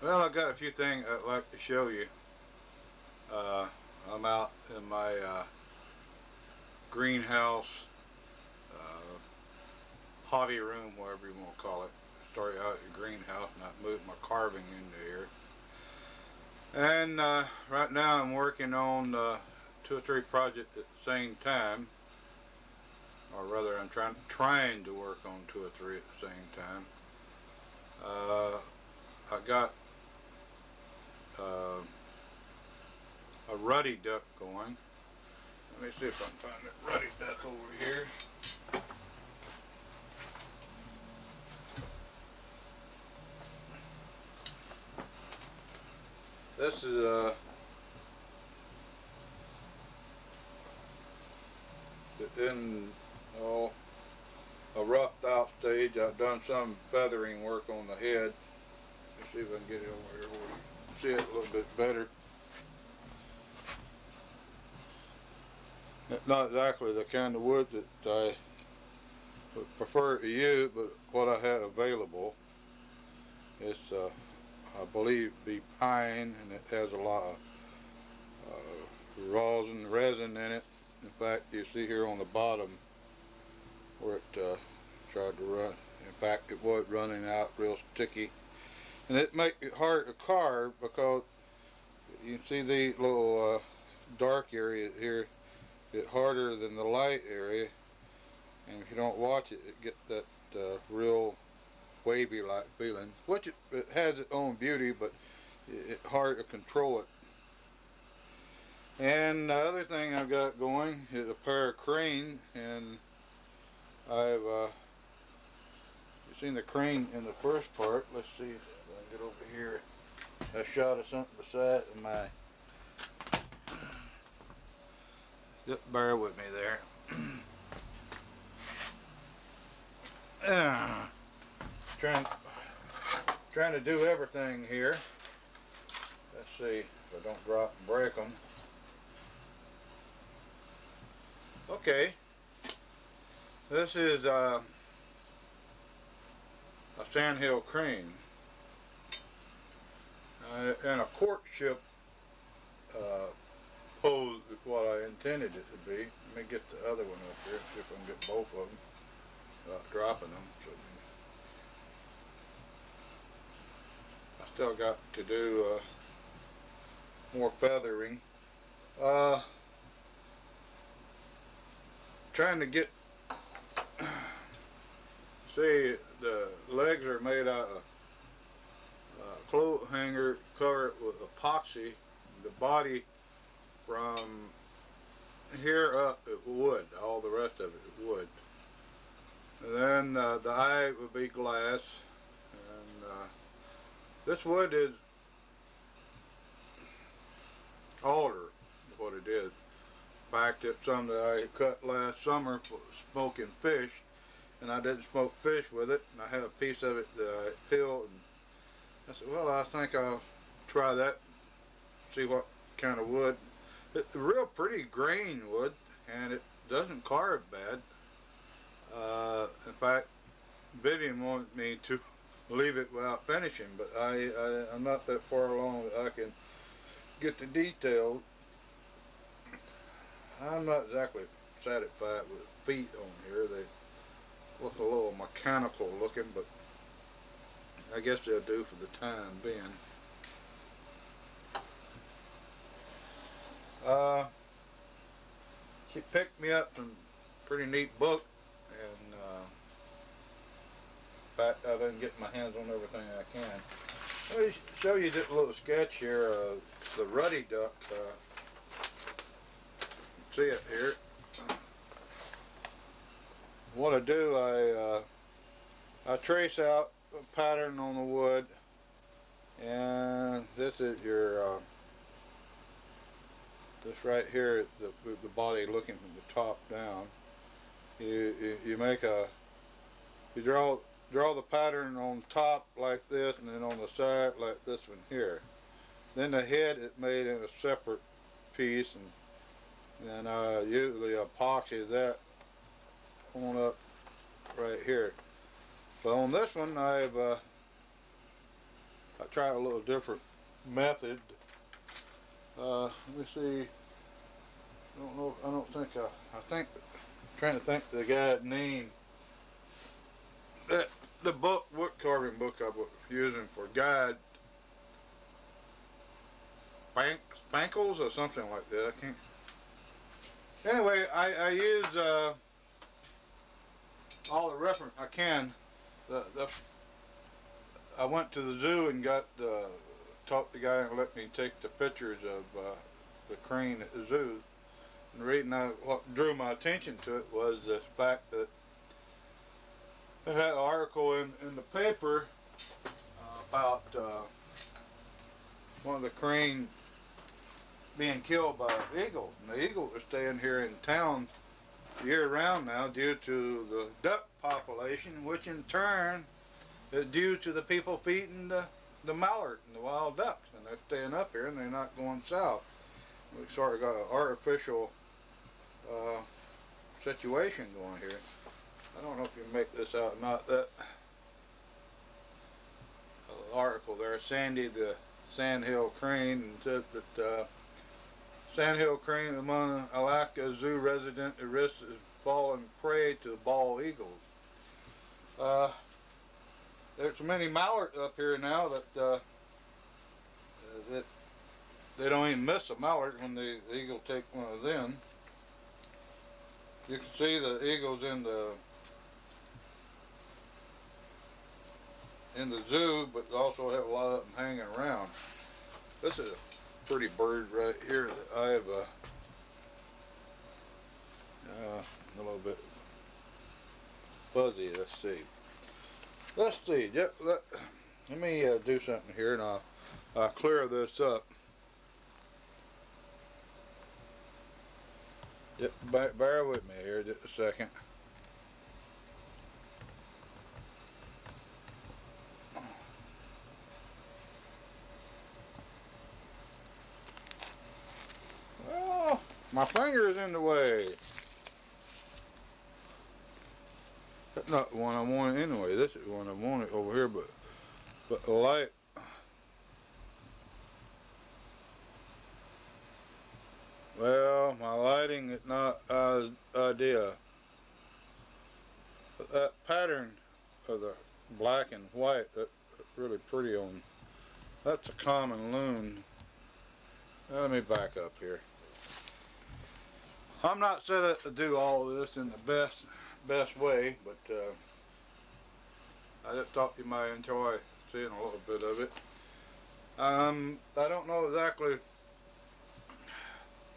Well, I got a few things I'd like to show you. Uh, I'm out in my greenhouse, uh, hobby room, whatever you want to call it. Started out at the greenhouse and I moved my carving into here. And right now I'm working on 2 or 3 projects at the same time. Or rather, I'm trying to work on 2 or 3 at the same time. I got uh, a ruddy duck going. Let me see if I can find that ruddy duck over here. This is in a roughed out stage. I've done some feathering work on the head. Let's see if I can get it over here where you see it a little bit better. It's not exactly the kind of wood that I would prefer to use, but what I have available is, I believe, be pine, and it has a lot of rosin resin in it. In fact, you see here on the bottom where it tried to run. In fact, it was running out real sticky, and it makes it hard to carve because you can see the little dark area here. It's harder than the light area, and if you don't watch it, it gets that real wavy like feeling, which it has its own beauty, but it's hard to control it. And the other thing I've got going is a pair of cranes, and I've you've seen the crane in the first part. Let's see if I can get over here. I shot of something beside my. Just bear with me there. trying trying to do everything here. Let's see if I don't drop and break them. Okay, this is a sandhill crane and a courtship pose is what I intended it to be. Let me get the other one up here, see if I can get both of them without dropping them. So I still got to do more feathering. Trying to get, see, the legs are made out of clothes hanger covered with epoxy. The body from here up is wood, all the rest of it is wood. And then the eye would be glass, and this wood is alder, what it is. In fact, it's some that I cut last summer for smoking fish, and I didn't smoke fish with it, and I had a piece of it that I peeled, and I said, well, I think I'll try that, see what kind of wood. It's a real pretty grain wood, and it doesn't carve bad. In fact, Vivian wanted me to leave it without finishing, but I'm not that far along that I can get the details. I'm not exactly satisfied with feet on here. They look a little mechanical looking, but I guess they'll do for the time being. She picked me up some pretty neat book, and in fact, I didn't get my hands on everything I can. Let me show you just a little sketch here of the ruddy duck. See it here. What I do, I trace out a pattern on the wood, and this is your this right here is the body looking from the top down. You make a you draw the pattern on top like this, and then on the side like this one here. Then the head is made in a separate piece, and usually epoxy that on up right here. But on this one, I've I try a little different method. Let me see. I don't know. I don't think I think. Trying to think the guy's name. That the book, wood carving book I was using for guide. Spankles or something like that. I can't. Anyway, I use all the reference I can. I went to the zoo and talked the guy and let me take the pictures of the crane at the zoo. And the reason what drew my attention to it was the fact that they had an article in the paper about one of the crane being killed by an eagle. And the eagle is staying here in town year round now due to the duck population, which in turn is due to the people feeding the mallard and the wild ducks. And they're staying up here and they're not going south. We sort of got an artificial situation going here. I don't know if you can make this out or not. That article there, Sandy the Sandhill crane, and said that Sandhill crane among Alaska zoo resident at risk is falling prey to bald eagles. There's so many mallards up here now that they don't even miss a mallard when the eagle take one of them. You can see the eagles in the zoo, but also have a lot of them hanging around. This is a pretty bird right here that I have a little bit fuzzy. Let's see. Yep, let me do something here, and I'll clear this up. Yep, bear with me here just a second. Well, my finger is in the way. That's not the one I wanted anyway. This is the one I wanted over here, but the light. Well, my lighting is not ideal. But that pattern of the black and white, that's really pretty on. That's a common loon. Let me back up here. I'm not set up to do all of this in the best way, but I just thought you might enjoy seeing a little bit of it. I don't know exactly.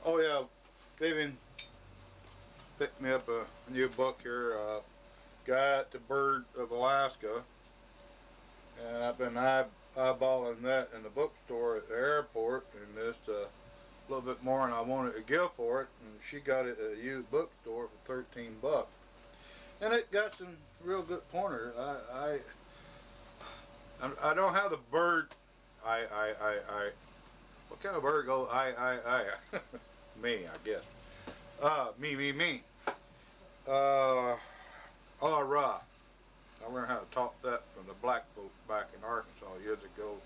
Oh yeah, Vivian picked me up a new book here, Guide to Bird of Alaska, and I've been eyeballing that in the bookstore at the airport, and it's a little bit more than I wanted to give for it, and she got it at a used bookstore for $13, and it got some real good pointers. I don't have the bird. What kind of bird goes I? Me, I guess. Me. Rah. I learned how to talk that from the black folks back in Arkansas years ago.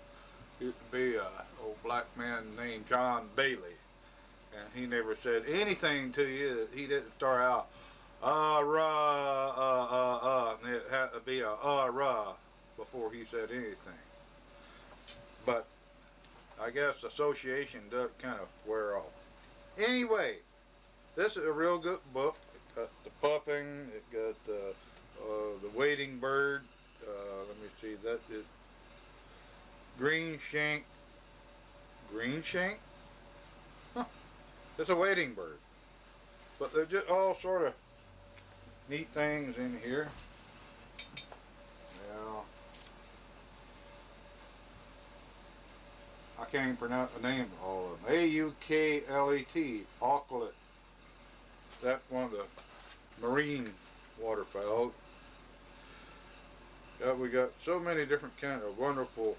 Used to be an old black man named John Bailey, and he never said anything to you that he didn't start out rah, and it had to be a rah before he said anything. But I guess association does kind of wear off. Anyway, this is a real good book. It got the puffing, it got the wading bird. Let me see, that is green shank. Green shank? Huh. It's a wading bird. But they're just all sort of neat things in here. Now, I can't even pronounce the name of all of them. Auklet. Auklet. That's one of the marine waterfowl. We got so many different kind of wonderful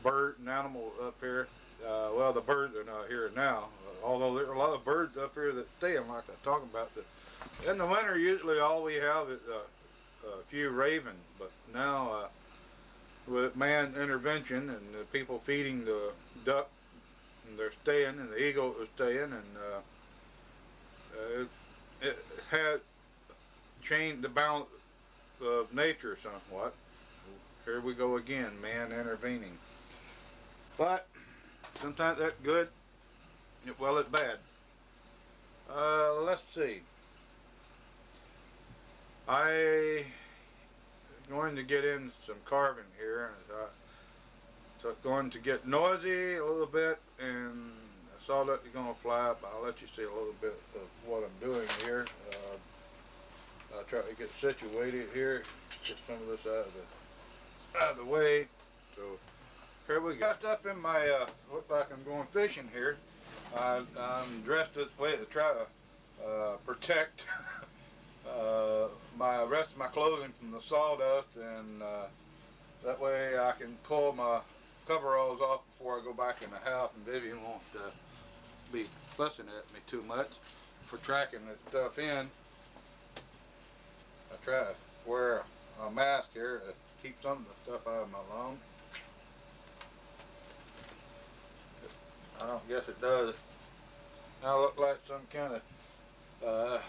bird and animals up here. Well, the birds are not here now, although there are a lot of birds up here that stay, like I talk about. In the winter, usually all we have is a few ravens, but now with man intervention and the people feeding the duck, and they're staying, and the eagle is staying, and it had changed the balance of nature somewhat. Here we go again, man intervening. But sometimes that's good, well, it's bad. Let's see. I going to get in some carving here. So it's going to get noisy a little bit, and I saw that you're going to fly up. I'll let you see a little bit of what I'm doing here. I'll try to get situated here, get some of this out of the way. So here we got up in my, look like I'm going fishing here. I'm dressed this way to try to protect my rest of my clothing from the sawdust, and that way I can pull my coveralls off before I go back in the house, and Vivian won't be fussing at me too much for tracking this stuff in. I try to wear a mask here to keep some of the stuff out of my lungs. I don't guess it does. I look like some kind of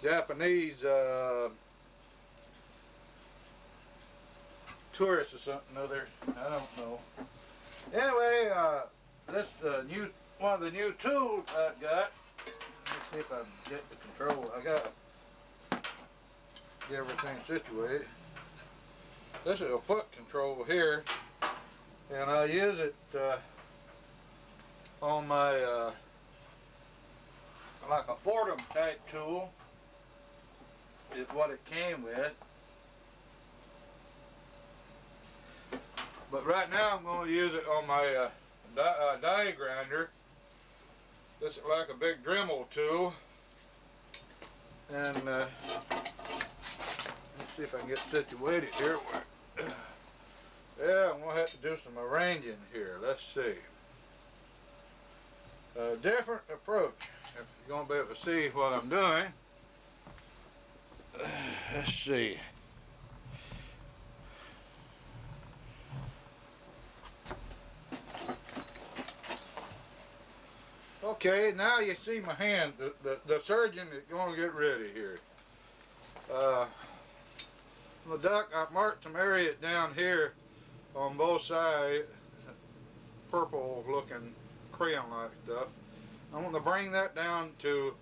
Japanese tourist or something other. I don't know. Anyway, this one of the new tools I've got. Let's see if I can get the control. I got to get everything situated. This is a foot control here, and I use it on my like a Fordham type tool is what it came with. But right now I'm going to use it on my die grinder. This is like a big Dremel tool. And let's see if I can get situated here. Yeah, I'm going to have to do some arranging here. Let's see. A different approach. If you're going to be able to see what I'm doing. Let's see. Okay, now you see my hand. The surgeon is going to get ready here. The duck, I've marked some areas down here on both sides, purple looking crayon like stuff. I want to bring that down to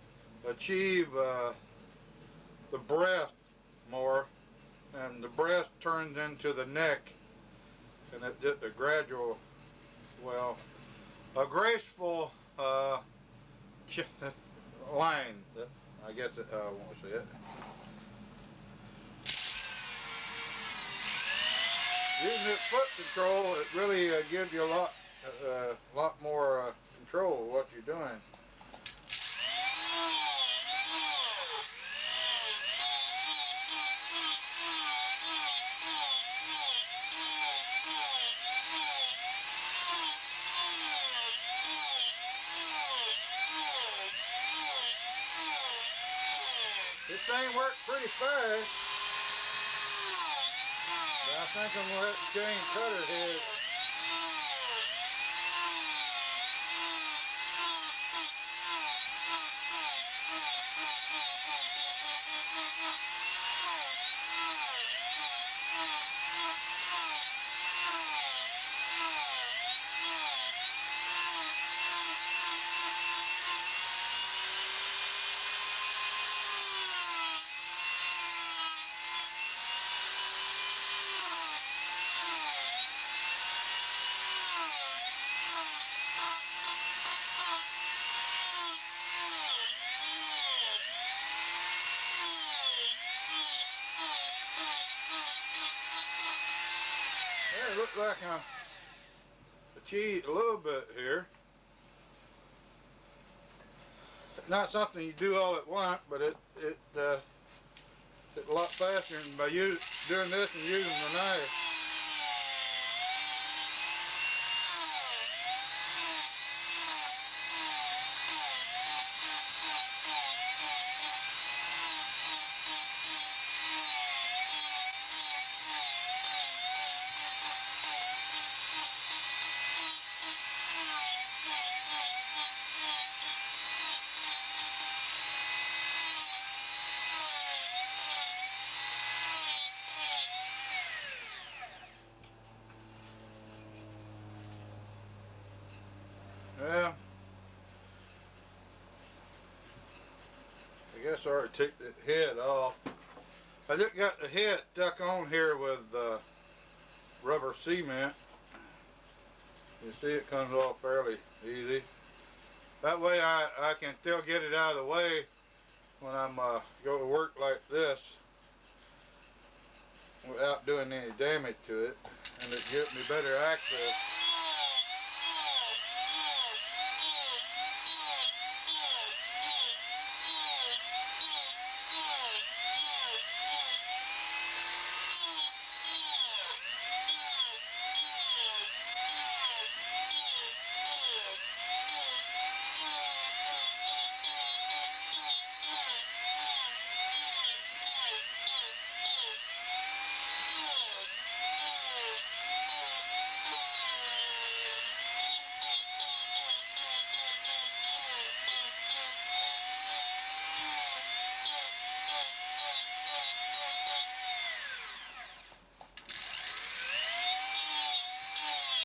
achieve the breast more, and the breast turns into the neck, and it just a gradual, well, a graceful line. I guess that's how I want to say it. Using this foot control, it really gives you a lot more control of what you're doing. This thing works pretty fast. But I think I'm going to have to change cutter head. It looks like I achieved a little bit here. It's not something you do all at once, but it's a lot faster than by doing this and using the knife. Well, I guess I already took the head off. I just got the head stuck on here with rubber cement. You see it comes off fairly easy. That way I can still get it out of the way when I'm go to work like this without doing any damage to it, and it gives me better access.